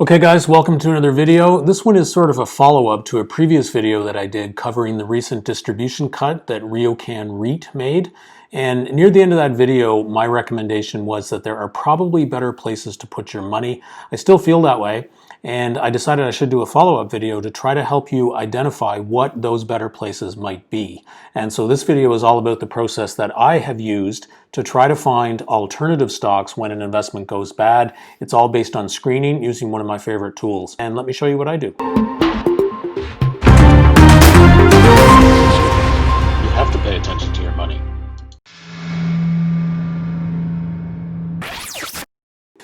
Okay guys, welcome to another video. This one is sort of a follow-up to a previous video that I did covering the recent distribution cut that RioCan REIT made. And near the end of that video, my recommendation was that there are probably better places to put your money. I still feel that way, and I decided I should do a follow-up video to try to help you identify what those better places might be. And so this video is all about the process that I have used to try to find alternative stocks when an investment goes bad. It's all based on screening using one of my favorite tools. And let me show you what I do. You have to pay attention to your money.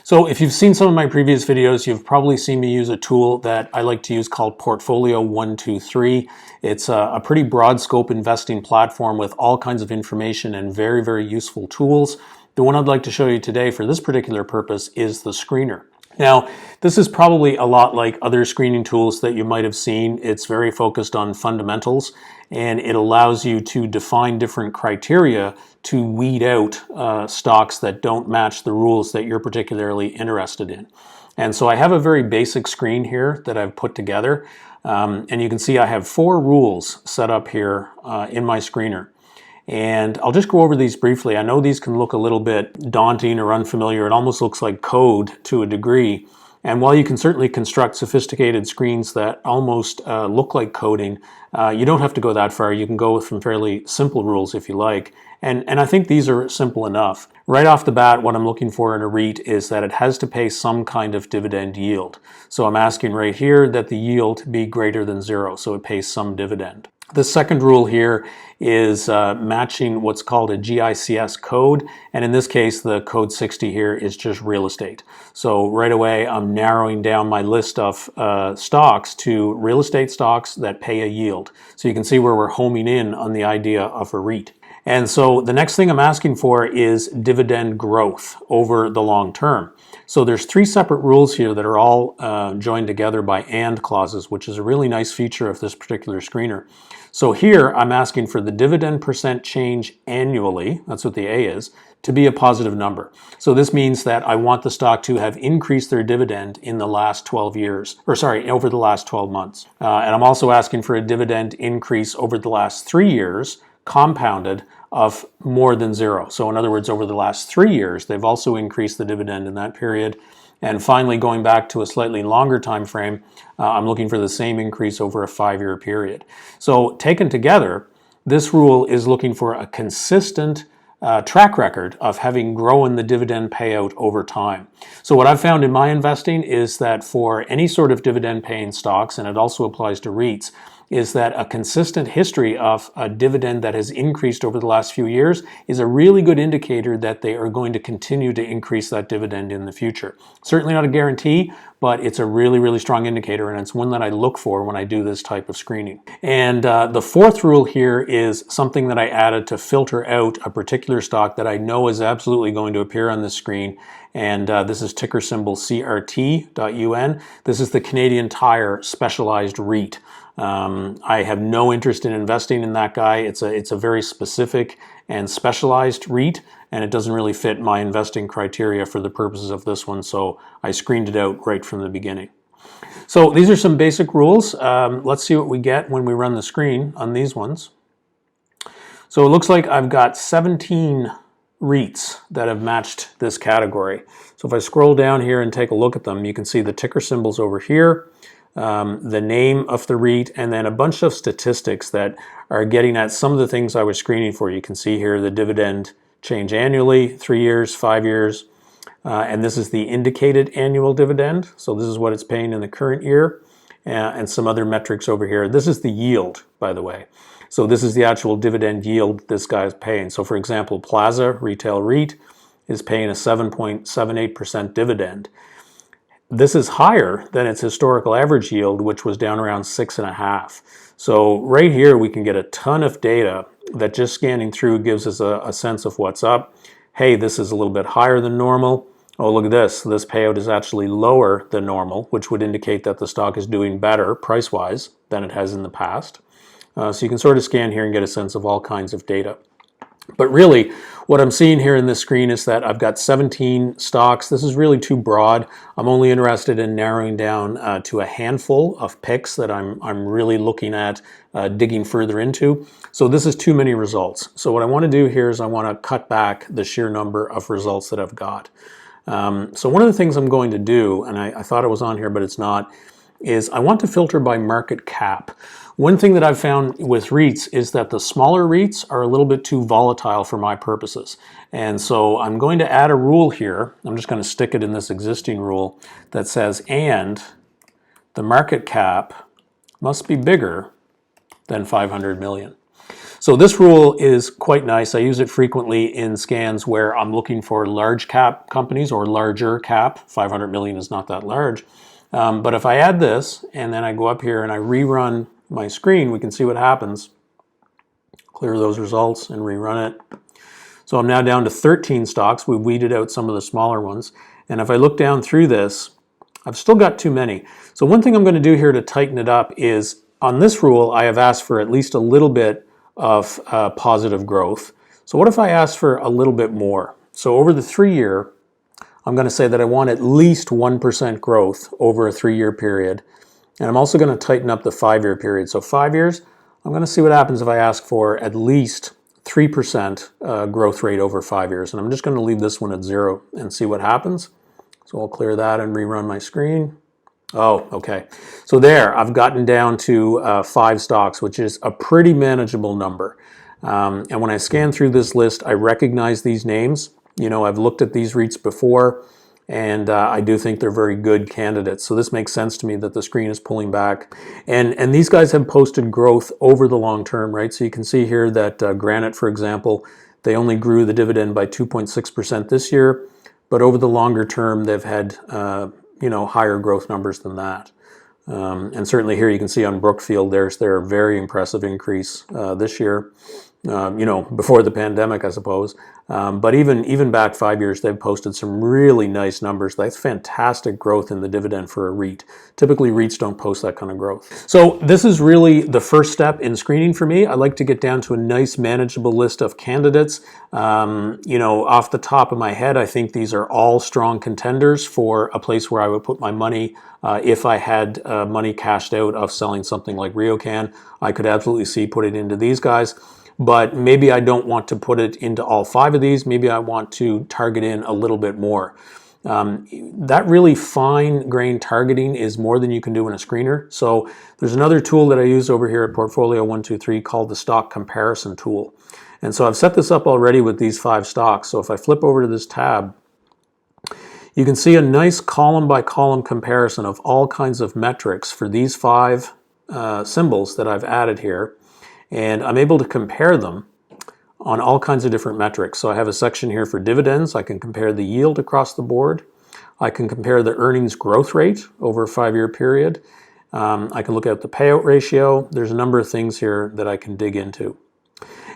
So if you've seen some of my previous videos, you've probably seen me use a tool that I like to use called Portfolio 123. It's a pretty broad scope investing platform with all kinds of information and very, very useful tools. The one I'd like to show you today for this particular purpose is the screener. Now, this is probably a lot like other screening tools that you might have seen. It's very focused on fundamentals, and it allows you to define different criteria to weed out stocks that don't match the rules that you're particularly interested in. And so I have a very basic screen here that I've put together, and you can see I have 4 rules set up here in my screener. And I'll just go over these briefly. I know these can look a little bit daunting or unfamiliar. It almost looks like code to a degree. And while you can certainly construct sophisticated screens that almost look like coding, you don't have to go that far. You can go with some fairly simple rules if you like. And I think these are simple enough. Right off the bat, what I'm looking for in a REIT is that it has to pay some kind of dividend yield. So I'm asking right here that the yield be greater than 0, so it pays some dividend. The second rule here is matching what's called a GICS code, and in this case the code 60 here is just real estate. So right away I'm narrowing down my list of stocks to real estate stocks that pay a yield. So you can see where we're homing in on the idea of a REIT. And so the next thing I'm asking for is dividend growth over the long term. So there's 3 separate rules here that are all joined together by AND clauses, which is a really nice feature of this particular screener. So here I'm asking for the dividend percent change annually, that's what the A is, to be a positive number. So this means that I want the stock to have increased their dividend in the last 12 years, over the last 12 months. And I'm also asking for a dividend increase over the last 3 years, compounded, of more than 0. So in other words, over the last 3 years, they've also increased the dividend in that period. And finally, going back to a slightly longer time frame, I'm looking for the same increase over a 5-year period. So taken together, this rule is looking for a consistent track record of having grown the dividend payout over time. So what I've found in my investing is that for any sort of dividend paying stocks, and it also applies to REITs, is that a consistent history of a dividend that has increased over the last few years is a really good indicator that they are going to continue to increase that dividend in the future. Certainly not a guarantee, but it's a really, really strong indicator, and it's one that I look for when I do this type of screening. And the 4th rule here is something that I added to filter out a particular stock that I know is absolutely going to appear on the screen, and this is ticker symbol CRT.UN. This is the Canadian Tire Specialized REIT. I have no interest in investing in that guy. It's a very specific and specialized REIT, and it doesn't really fit my investing criteria for the purposes of this one, so I screened it out right from the beginning. So these are some basic rules. Let's see what we get when we run the screen on these ones. So it looks like I've got 17 REITs that have matched this category. So if I scroll down here and take a look at them, you can see the ticker symbols over here, the name of the REIT, and then a bunch of statistics that are getting at some of the things I was screening for. You can see here the dividend change annually, 3 years, 5 years, and this is the indicated annual dividend. So this is what it's paying in the current year, and some other metrics over here. This is the yield, by the way. So this is the actual dividend yield this guy is paying. So for example, Plaza Retail REIT is paying a 7.78% dividend. This is higher than its historical average yield, which was down around 6.5. So right here, we can get a ton of data that just scanning through gives us a sense of what's up. Hey, this is a little bit higher than normal. Oh, look at this. This payout is actually lower than normal, which would indicate that the stock is doing better price-wise than it has in the past. So you can sort of scan here and get a sense of all kinds of data. But really, what I'm seeing here in this screen is that I've got 17 stocks. This is really too broad. I'm only interested in narrowing down to a handful of picks that I'm really looking at digging further into. So this is too many results. So what I want to do here is I want to cut back the sheer number of results that I've got. So one of the things I'm going to do, and I thought it was on here, but it's not, is I want to filter by market cap. One thing that I've found with REITs is that the smaller REITs are a little bit too volatile for my purposes. And so I'm going to add a rule here. I'm just going to stick it in this existing rule that says, and the market cap must be bigger than 500 million. So this rule is quite nice. I use it frequently in scans where I'm looking for large cap companies or larger cap. 500 million is not that large. But if I add this and then I go up here and I rerun my screen, we can see what happens. Clear those results and rerun it. So I'm now down to 13 stocks. We've weeded out some of the smaller ones. And if I look down through this, I've still got too many. So one thing I'm going to do here to tighten it up is on this rule, I have asked for at least a little bit of positive growth. So what if I ask for a little bit more? So over the 3-year, I'm going to say that I want at least 1% growth over a 3-year period. And I'm also going to tighten up the 5-year period. So 5 years, I'm going to see what happens if I ask for at least 3% growth rate over 5 years. And I'm just going to leave this one at 0 and see what happens. So I'll clear that and rerun my screen. Oh, okay. So there, I've gotten down to 5 stocks, which is a pretty manageable number. And when I scan through this list, I recognize these names. You know, I've looked at these REITs before, and I do think they're very good candidates. So this makes sense to me that the screen is pulling back. And these guys have posted growth over the long term, right? So you can see here that Granite, for example, they only grew the dividend by 2.6% this year, but over the longer term, they've had higher growth numbers than that. And certainly here you can see on Brookfield, there's their very impressive increase this year. Before the pandemic, I suppose. But even back 5 years, they've posted some really nice numbers. That's fantastic growth in the dividend for a REIT. Typically, REITs don't post that kind of growth. So this is really the first step in screening for me. I like to get down to a nice, manageable list of candidates. Off the top of my head, I think these are all strong contenders for a place where I would put my money if I had money cashed out of selling something like RioCan. I could absolutely see putting it into these guys. But maybe I don't want to put it into all 5 of these. Maybe I want to target in a little bit more. That really fine-grained targeting is more than you can do in a screener. So there's another tool that I use over here at Portfolio 123 called the Stock Comparison Tool. And so I've set this up already with these 5 stocks. So if I flip over to this tab, you can see a nice column-by-column comparison of all kinds of metrics for these 5 symbols that I've added here. And I'm able to compare them on all kinds of different metrics. So I have a section here for dividends. I can compare the yield across the board. I can compare the earnings growth rate over a 5-year period. I can look at the payout ratio. There's a number of things here that I can dig into.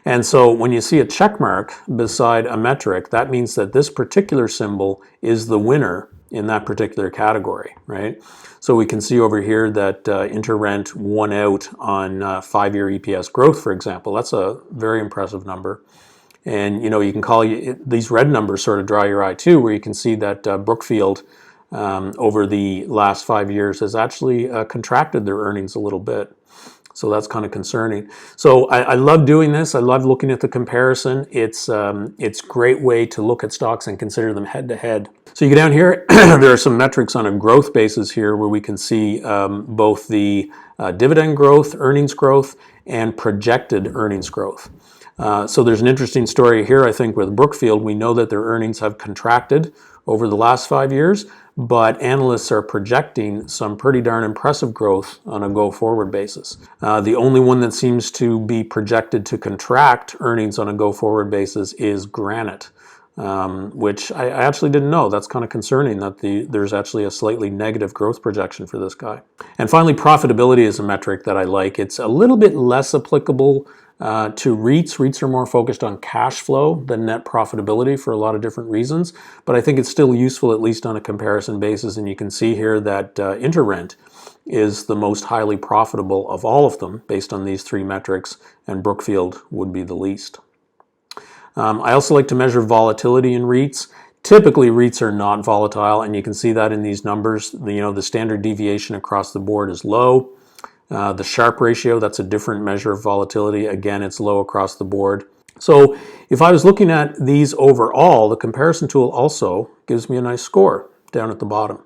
And so when you see a check mark beside a metric, that means that this particular symbol is the winner in that particular category, right? So we can see over here that InterRent won out on 5-year EPS growth, for example. That's a very impressive number. And you can call these red numbers sort of draw your eye too, where you can see that Brookfield over the last 5 years has actually contracted their earnings a little bit. So that's kind of concerning. So I love doing this. I love looking at the comparison. It's a great way to look at stocks and consider them head to head. So you get down here, there are some metrics on a growth basis here where we can see both the dividend growth, earnings growth, and projected earnings growth. So there's an interesting story here, I think, with Brookfield. We know that their earnings have contracted over the last 5 years, but analysts are projecting some pretty darn impressive growth on a go-forward basis. The only one that seems to be projected to contract earnings on a go-forward basis is Granite, which I actually didn't know. That's kind of concerning that there's actually a slightly negative growth projection for this guy. And finally, profitability is a metric that I like. It's a little bit less applicable to REITs. REITs are more focused on cash flow than net profitability for a lot of different reasons, but I think it's still useful at least on a comparison basis. And you can see here that InterRent is the most highly profitable of all of them based on these 3 metrics, and Brookfield would be the least. I also like to measure volatility in REITs. Typically, REITs are not volatile, and you can see that in these numbers. The standard deviation across the board is low. The Sharpe ratio, that's a different measure of volatility. Again, it's low across the board. So if I was looking at these overall, the comparison tool also gives me a nice score down at the bottom.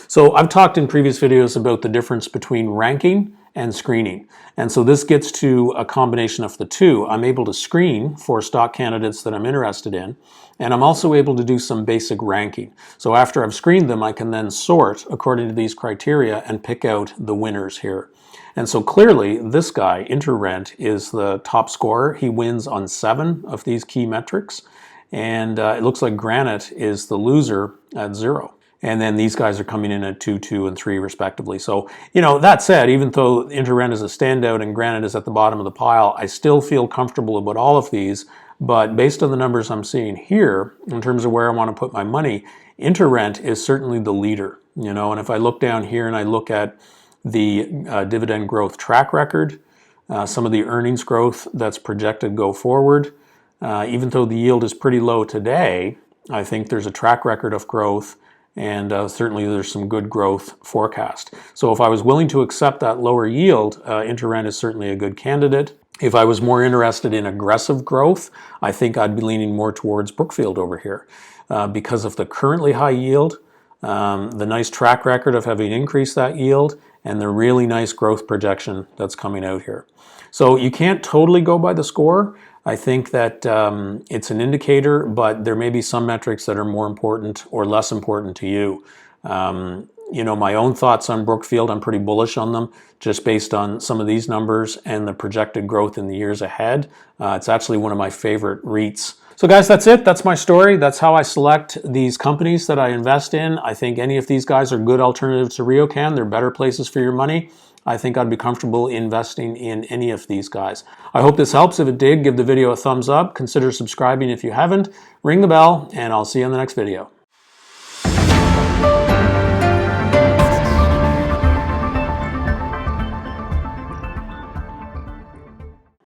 So I've talked in previous videos about the difference between ranking and screening. And so this gets to a combination of the two. I'm able to screen for stock candidates that I'm interested in, and I'm also able to do some basic ranking. So after I've screened them, I can then sort according to these criteria and pick out the winners here. And so clearly this guy, InterRent, is the top scorer. He wins on 7 of these key metrics. And it looks like Granite is the loser at 0. And then these guys are coming in at 2, 2, and 3 respectively. So, that said, even though InterRent is a standout and Granite is at the bottom of the pile, I still feel comfortable about all of these. But based on the numbers I'm seeing here, in terms of where I want to put my money, InterRent is certainly the leader. And if I look down here and I look at the dividend growth track record, some of the earnings growth that's projected go forward, even though the yield is pretty low today, I think there's a track record of growth, and certainly there's some good growth forecast. So if I was willing to accept that lower yield, InterRent is certainly a good candidate. If I was more interested in aggressive growth, I think I'd be leaning more towards Brookfield over here because of the currently high yield, the nice track record of having increased that yield, and the really nice growth projection that's coming out here. So you can't totally go by the score. I think that it's an indicator, but there may be some metrics that are more important or less important to you. My own thoughts on Brookfield, I'm pretty bullish on them just based on some of these numbers and the projected growth in the years ahead. It's actually one of my favorite REITs. So guys, that's it. That's my story. That's how I select these companies that I invest in. I think any of these guys are good alternatives to RioCan. They're better places for your money. I think I'd be comfortable investing in any of these guys. I hope this helps. If it did, give the video a thumbs up. Consider subscribing if you haven't. Ring the bell, and I'll see you in the next video.